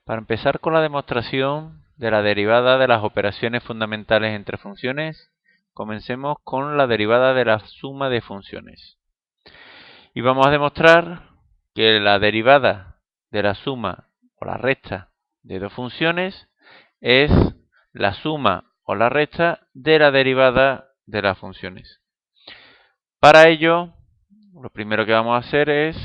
Para empezar con la demostración de la derivada de las operaciones fundamentales entre funciones, comencemos con la derivada de la suma de funciones. Y vamos a demostrar que la derivada de la suma o la resta de dos funciones es la suma o la resta de la derivada de las funciones. Para ello, lo primero que vamos a hacer es,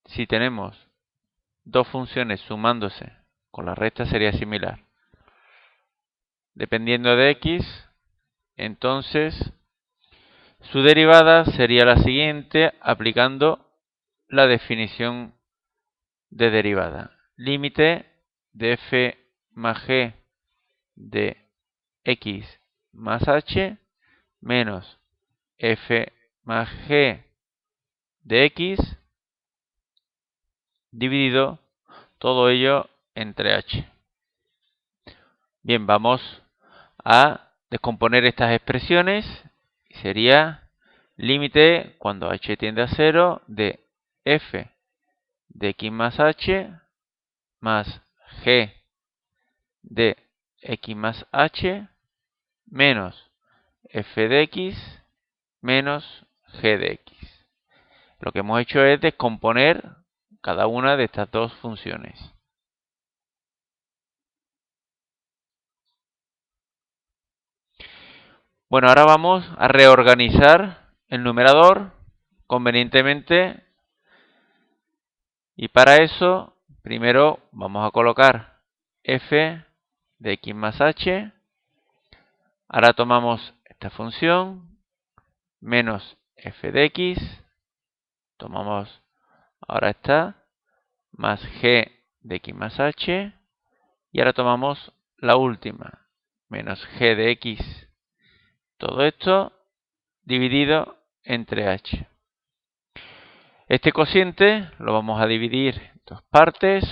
si tenemos dos funciones sumándose con la resta sería similar. Dependiendo de x, entonces su derivada sería la siguiente aplicando la definición de derivada. Límite de f más g de x más h menos f más g de x dividido todo ello entre h. Bien, vamos a descomponer estas expresiones. Sería límite cuando h tiende a 0 de f de x más h más g de x más h menos f de x menos g de x. Lo que hemos hecho es descomponer cada una de estas dos funciones. Bueno, ahora vamos a reorganizar el numerador convenientemente. Y para eso, primero vamos a colocar f de x más h. Ahora tomamos esta función menos f de x. Tomamos ahora esta más g de x más h. Y ahora tomamos la última, menos g de x. Todo esto dividido entre h. Este cociente lo vamos a dividir en dos partes.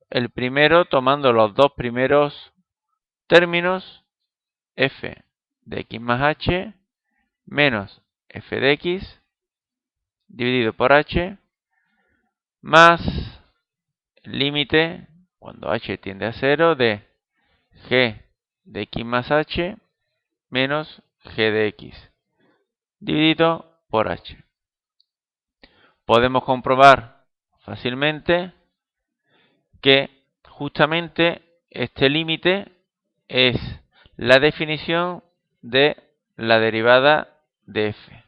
El primero tomando los dos primeros términos, f de x más h menos f de x dividido por h más el límite cuando h tiende a 0 de g de x más h menos g de x dividido por h. Podemos comprobar fácilmente que justamente este límite es la definición de la derivada de f.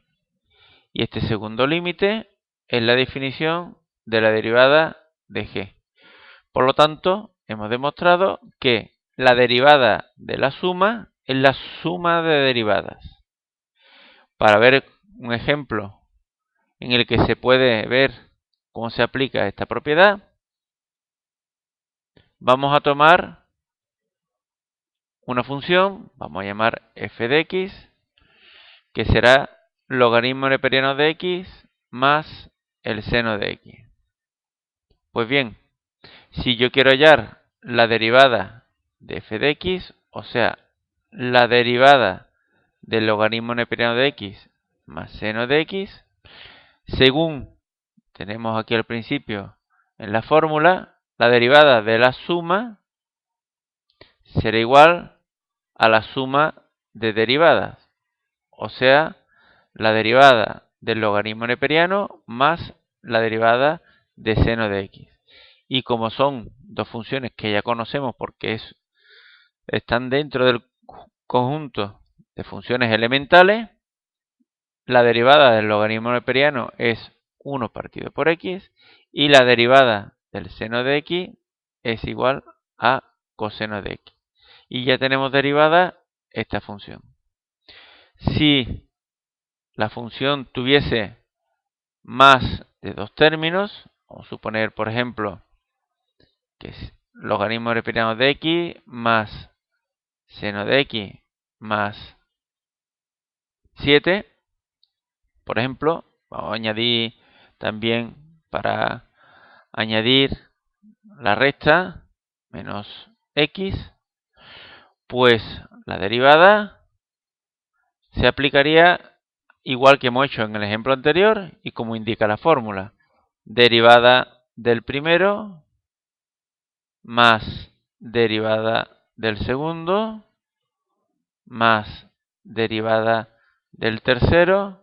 Y este segundo límite es la definición de la derivada de g. Por lo tanto, hemos demostrado que la derivada de la suma es la suma de derivadas. Para ver un ejemplo en el que se puede ver cómo se aplica esta propiedad, vamos a tomar una función, vamos a llamar f de x, que será logaritmo neperiano de x más el seno de x. Pues bien, si yo quiero hallar la derivada de f de x, o sea, la derivada del logaritmo neperiano de x más seno de x, según tenemos aquí al principio en la fórmula, la derivada de la suma será igual a la suma de derivadas, o sea, la derivada del logaritmo neperiano más la derivada de seno de x. Y como son dos funciones que ya conocemos porque están dentro del conjunto de funciones elementales, la derivada del logaritmo neperiano es 1 partido por x y la derivada del seno de x es igual a coseno de x. Y ya tenemos derivada esta función. Si la función tuviese más de dos términos, vamos a suponer, por ejemplo, que es logaritmo neperiano de x más seno de x más 7, por ejemplo, vamos a añadir también para añadir la resta menos x, pues la derivada se aplicaría igual que hemos hecho en el ejemplo anterior y como indica la fórmula. Derivada del primero más derivada del segundo más derivada del tercero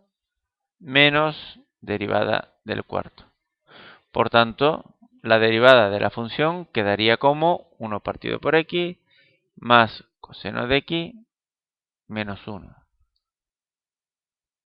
menos derivada del cuarto. Por tanto, la derivada de la función quedaría como 1 partido por x más coseno de x menos 1.